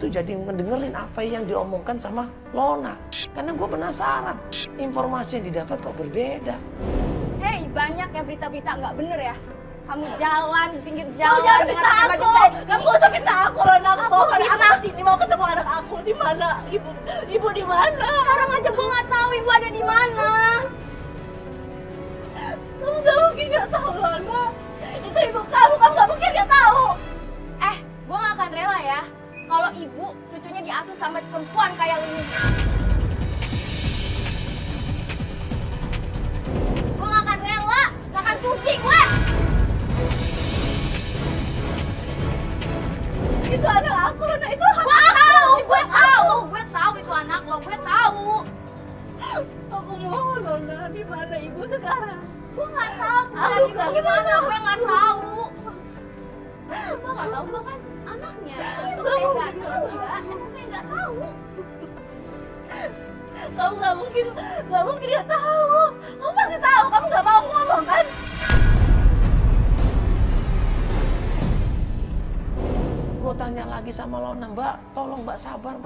itu jadi mendengerin apa yang diomongkan sama Lona. Karena gue penasaran, informasi yang didapat kok berbeda. Hei, banyak ya berita-berita nggak bener ya. Kamu jalan, pinggir jalan. Jangan minta aku. Kamu gak usah minta aku, Lona. Aku mau kesini, mau ketemu anak aku. Di mana? Ibu di mana? Sekarang aja gue nggak tahu ibu ada di mana. Kamu gak mungkin gak tahu, Lona. Itu ibu kamu gak mungkin gak tahu. Gue gak akan rela ya kalau ibu cucunya diasuh sama perempuan kayak ini. Gue gak akan rela, gak akan sudi gue. Itu anak aku, Lona. Itu Gue tahu itu anak lo, gue tahu. Aku mohon, Lona. Di mana ibu sekarang? Gue nggak tahu beneran ibu di mana, gue nggak tahu. Gue nggak tahu, gue kan anaknya. Saya nggak tahu, Mbak. Emang saya nggak tahu. Kamu gak mungkin gak tahu. Kamu pasti tahu. Kamu gak mau ngomong kan? Gue tanya lagi sama Lona, Mbak, tolong Mbak sabar,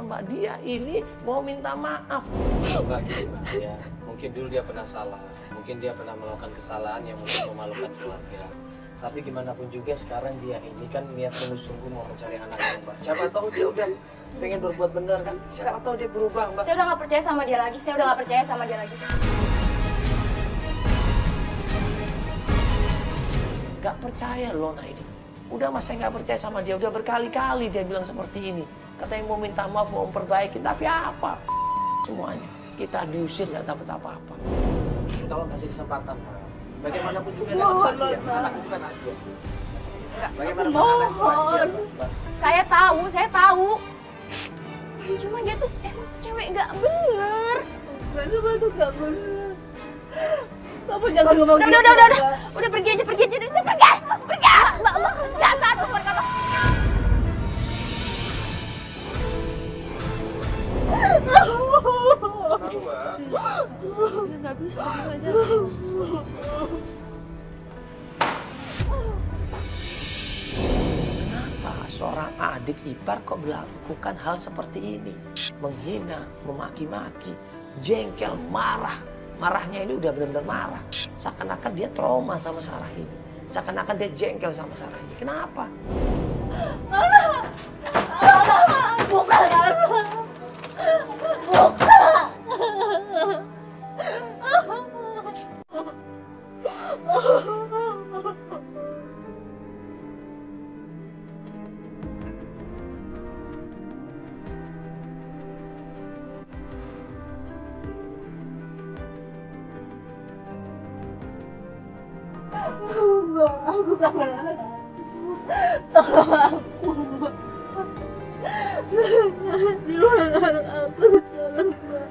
Mbak. Dia ini mau minta maaf. Mbak, ya, mungkin dulu dia pernah salah, mungkin dia pernah melakukan kesalahan yang mungkin memalukan keluarga. Tapi gimana pun juga sekarang dia ini kan niat sungguh-sungguh mau mencari anaknya, Mbak. Siapa tahu dia udah pengen berbuat benar kan? Siapa tahu dia berubah, Mbak. Saya udah nggak percaya sama dia lagi. Gak percaya Lona ini. Udah mas, saya gak percaya sama dia. Udah berkali-kali dia bilang seperti ini. Katanya mau minta maaf, mau memperbaiki. Tapi apa? Semuanya. Kita diusir gak dapat apa-apa. Tolong kasih kesempatan, Mbak. Bagaimanapun juga dia kan dia. Anak itu kan aja. Bagaimanapun anak itu aja, Mbak. Saya tahu. Cuma dia tuh emang cewek gak bener. Itu gak bener. Kamu jangan ngomong gitu. Udah pergi aja dari sini. Pergi. Dasar perempuan kata. Nggak bisa aja. Kenapa seorang adik ipar kok melakukan hal seperti ini? Menghina, memaki-maki, jengkel, marah. Marahnya ini udah benar-benar marah. Seakan-akan dia trauma sama Sarah ini. Seakan-akan dia jengkel sama Sarah ini. Kenapa? Bukan. Aku kangen anak aku. Tolong aku. Di mana anak aku? Tolong, Mbak.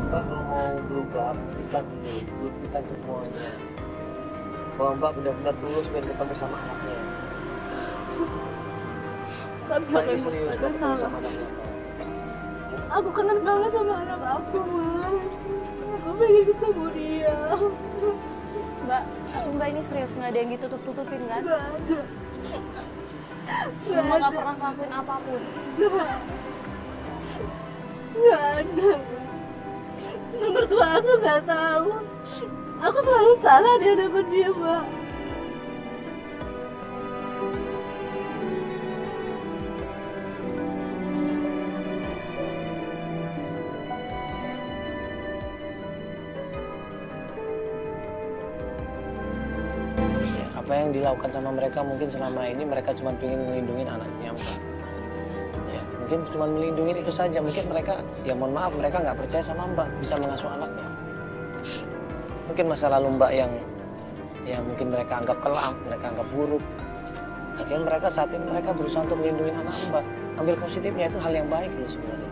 Kalau mau berubah, buktikan semuanya. Bahwa Mbak benar-benar tulus pengen ketemu sama anaknya. Tapi Mbak aku ini serius ada Mbak ketemu salah. sama anaknya. Aku kangen banget sama anak aku, Mas. Aku pengen ketemu dia. Mbak ini serius, nggak ada yang ditutup-tutupin kan? Gak ada. Mama nggak pernah ngelakuin apapun. Gak ada. Nomor tua aku gak tahu. Aku selalu salah di hadapan dia, Mbak. Ya, apa yang dilakukan sama mereka mungkin selama ini mereka cuma pengen melindungi anaknya, Mbak. Ya, mungkin cuma melindungi itu saja. Mungkin mereka, ya mohon maaf, mereka nggak percaya sama Mbak bisa mengasuh anaknya. Mungkin masa lalu Mbak yang mungkin mereka anggap kelam, mereka anggap buruk. Akhirnya mereka saat ini mereka berusaha untuk melindungi anak Mbak. Ambil positifnya, itu hal yang baik loh sebenarnya.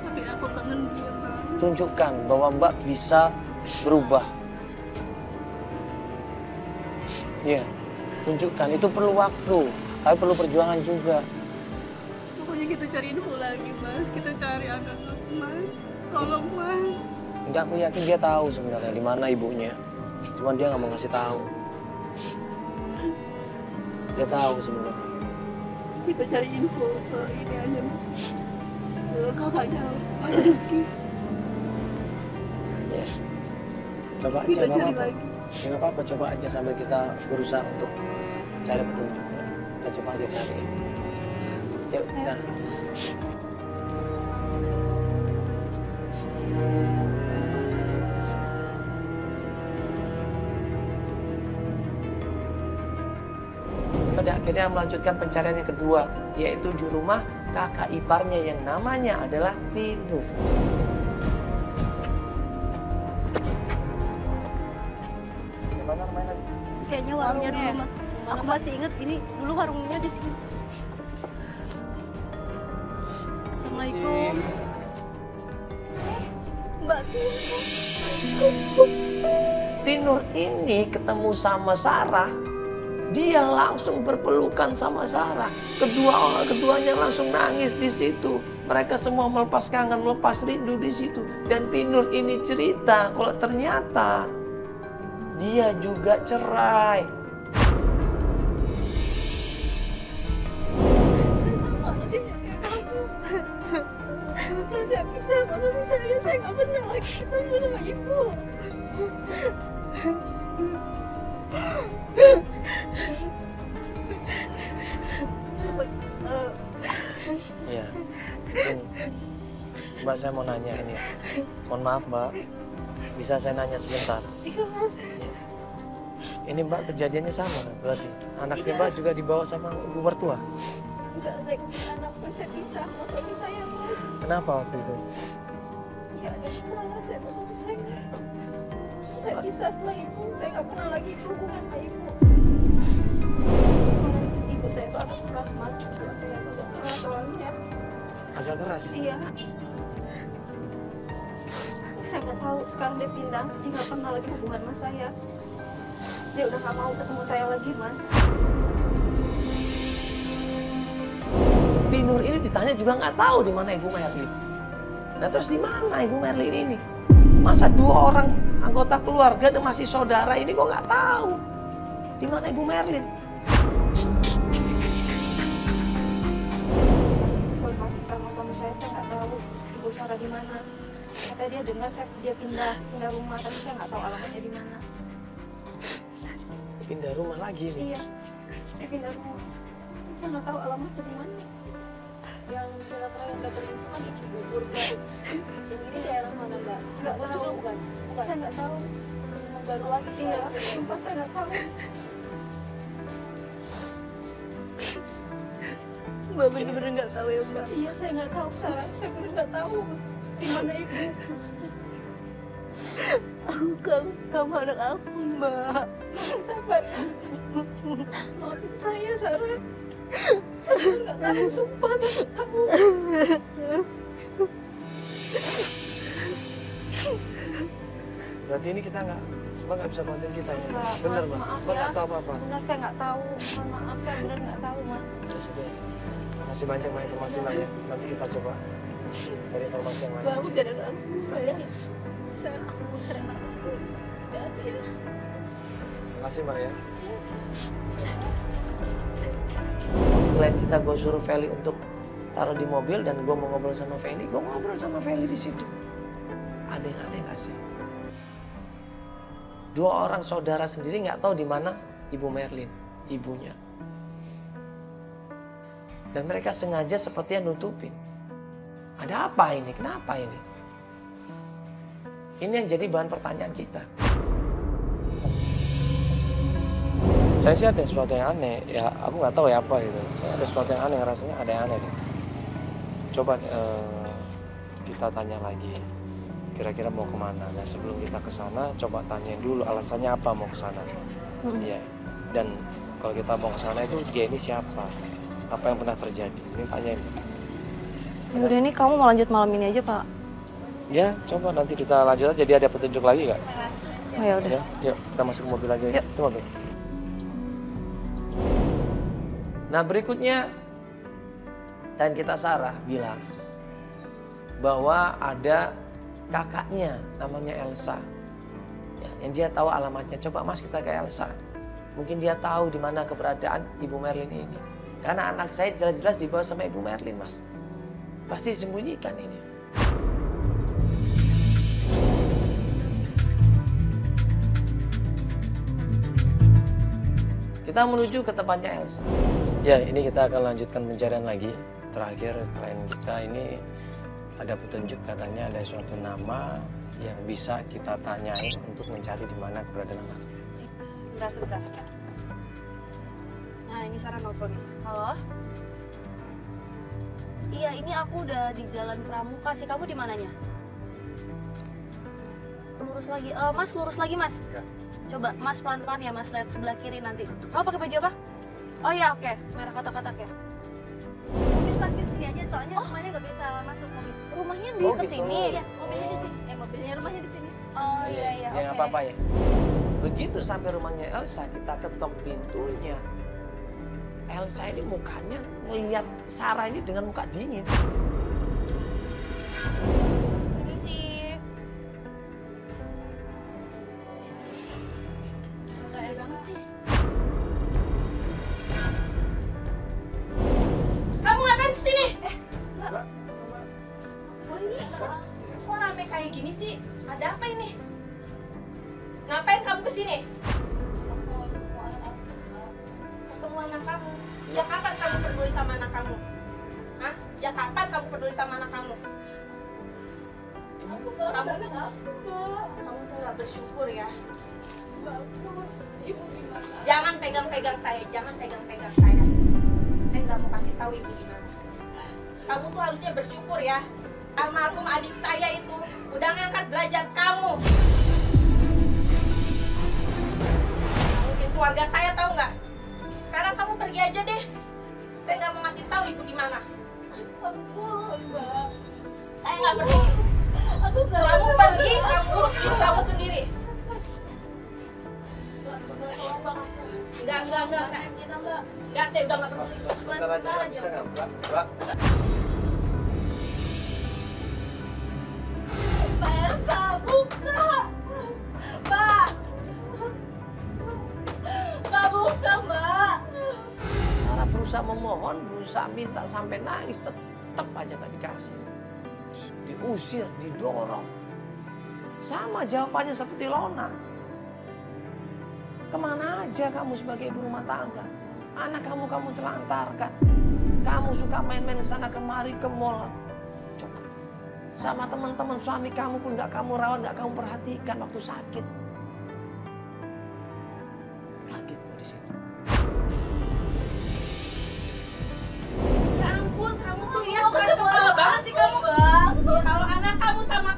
Tapi aku kangen dia, Mbak. Tunjukkan bahwa Mbak bisa berubah. Iya. tunjukkan. Itu perlu waktu, tapi perlu perjuangan juga. Pokoknya kita cari info lagi, Mas. Kita cari anak aku, Mas. Tolong, Mas. Enggak, aku yakin dia tahu sebenarnya di mana ibunya. Cuman dia nggak mau ngasih tahu. Dia tahu sebenarnya. Kita cari info ke ini aja, Mas. Ke kakaknya Mas Rizky. Ya. Coba aja, Kita nggak cari apa-apa. lagi. Ya nggak apa-apa, coba aja sambil kita berusaha untuk cari petunjuk. Ya. Kita coba aja cari. Yuk, kita. Pada akhirnya melanjutkan pencarian yang kedua, yaitu di rumah kakak iparnya yang namanya adalah Tinur. Gimana namanya tadi? Kayaknya warungnya dulu, Mas. Aku masih inget ini dulu warungnya di sini. Assalamualaikum. Mbak Tinur ini ketemu sama Sarah, dia langsung berpelukan sama Sarah. Keduanya langsung nangis di situ. Mereka semua melepas kangen, melepas rindu di situ. Dan Tinur ini cerita kalau ternyata dia juga cerai. Saya sama nasibnya kayak kamu. Setelah saya pisah, saya nggak pernah lagi ketemu sama ibu. Iya. Mbak, saya mau nanya ini. Mohon maaf, Mbak. Bisa saya nanya sebentar? Iya, Mas. Ini Mbak kejadiannya sama kan berarti? Anaknya Mbak juga dibawa sama ibu mertua? Enggak, saya pisah, mau suami saya, Mas. Kenapa waktu itu? Ya ada masalah, saya mau suami saya. Saya pisah setelah itu, saya nggak pernah lagi berhubungan sama ibu. Ibu saya itu agak keras, Mas. Ibu saya itu agak keras orangnya. Agak keras? Iya. Saya nggak tahu, sekarang dia pindah, dia nggak pernah lagi hubungan sama saya. Dia udah nggak mau ketemu saya lagi, Mas. Tinur ini ditanya juga nggak tahu di mana Ibu Merlin. Nah terus di mana Ibu Merlin ini? Masa dua orang anggota keluarga dan masih saudara ini kok nggak tahu di mana Ibu Merlin? Sama suami saya nggak tahu ibu Sarah di mana. Katanya dia dengar dia pindah rumah, tapi saya nggak tahu alamatnya di mana. Pindah rumah lagi nih? Iya, dia pindah rumah. Saya nggak tahu alamatnya di mana. Yang kita terakhir dapat info kan di Cibubur, Mbak. Yang ini daerah mana, Mbak? Nggak tahu. Bukan. Saya nggak tahu. Baru lagi sih. Iya, sumpah saya nggak tahu. Mbak bener-bener nggak tahu ya, Mbak. Iya, saya nggak tahu, Sarah. Saya benar nggak tahu di mana ibu. Kamu anak aku, Mbak. Sabar. Maafin saya, Sarah. Saya benar nggak tahu, sumpah takut kamu. Berarti ini kita Mbak nggak bisa bantuin kita ya? Enggak, Bener, Mas, Mbak? maaf Mbak ya. nggak tahu apa-apa? Benar saya nggak tahu. Mohon maaf, saya benar nggak tahu, Mas. Ya sudah. Masih banyak Mbak informasi Mbak ya. Nanti kita coba cari informasi yang lain. Mbak, aku jadi anak aku. Saya mau cari anak aku. Hati-hati ya. Terima kasih Mbak ya. Selain kita gue suruh Feli untuk taruh di mobil dan gue mau ngobrol sama Feli, gue ngobrol sama Feli di situ. Ada yang aneh nggak sih? Dua orang saudara sendiri nggak tahu di mana Ibu Merlin, ibunya. Dan mereka sengaja sepertinya nutupin. Ada apa ini? Kenapa ini? Ini yang jadi bahan pertanyaan kita. Saya sih ada sesuatu yang aneh, ya aku nggak tahu ya apa gitu. Ada sesuatu yang aneh, rasanya ada yang aneh deh. Coba kita tanya lagi, kira-kira mau kemana. Nah sebelum kita ke sana, coba tanyain dulu alasannya apa mau ke sana. Iya. Dan kalau kita mau ke sana itu dia ini siapa? Apa yang pernah terjadi? Ini tanyain. Yaudah ini kamu mau lanjut malam ini aja, Pak. Ya, coba nanti kita lanjut aja. Jadi ada petunjuk lagi nggak? Oh ya udah. Ya, yuk kita masuk ke mobil aja. Yuk. Itu mobil. Nah berikutnya, dan kita Sarah bilang bahwa ada kakaknya namanya Elsa, ya, yang dia tahu alamatnya. Coba Mas kita ke Elsa, mungkin dia tahu di mana keberadaan Ibu Merlin ini. Karena anak saya jelas-jelas dibawa sama Ibu Merlin, Mas. Pasti disembunyikan ini. Kita menuju ke tempatnya Elsa. Ya, ini kita akan lanjutkan pencarian lagi. Terakhir, klien kita ini ada petunjuk, katanya ada suatu nama yang bisa kita tanyain untuk mencari di mana keberadaan anaknya. Sebentar. Nah, ini Sarah nelfon nih. Halo? Iya, ini aku udah di Jalan Pramuka sih. Kamu di mananya? Lurus lagi. Mas, lurus lagi, Mas. Ya. Coba, Mas pelan-pelan ya, Mas. Lihat sebelah kiri nanti. Kamu pakai baju apa? Oh ya, oke. Merah kotak-kotak ya. Mobil parkir sini aja, soalnya rumahnya nggak bisa masuk mobil. Rumahnya di Oh, dekat gitu. sini. Iya, mobilnya di sini. Mobilnya rumahnya di sini. Oh iya, Ya oke. nggak apa-apa ya. Begitu sampai rumahnya Elsa, kita ketok pintunya. Elsa ini mukanya ngeliat Sarah ini dengan muka dingin. Ini sih. Kayak banget sih. Kamu ngapain kesini? Mbak, Oh ini kok rame kayak gini sih? Ada apa ini? Ngapain kamu kesini? Ketemu anak kamu. Ya kapan kamu peduli sama anak kamu? Hah? Ya kapan kamu peduli sama anak kamu? Kamu tuh nggak bersyukur ya. Jangan pegang-pegang saya, jangan pegang-pegang saya. Saya nggak mau kasih tahu ibu di mana. Kamu tuh harusnya bersyukur ya. Almarhum adik saya itu udah ngangkat derajat kamu. Mungkin keluarga saya tahu nggak? Sekarang kamu pergi aja deh. Saya nggak mau ngasih tahu ibu di mana. Ampun, Mbak. Saya nggak pergi. Aku nggak Kamu pergi, kamu urus diri kamu sendiri. Enggak. Enggak, saya udah nggak peduli. sebentar aja, Mbak. Bisa nggak, Mbak? Mbak Elsa, buka. Mbak. Mbak, buka, Mbak. Sarah berusaha memohon, berusaha minta sampai nangis, tetap aja nggak dikasih. Diusir, didorong. Sama jawabannya seperti Lona. Kemana aja kamu sebagai ibu rumah tangga? Anak kamu telantarkan. Kamu suka main-main kesana kemari ke mall. Coba. Sama teman-teman suami kamu pun nggak kamu rawat, nggak kamu perhatikan waktu sakit. Kaget gue di situ. Ya ampun, kamu tuh ya keras kepala banget sih kamu. Kalau anak kamu sama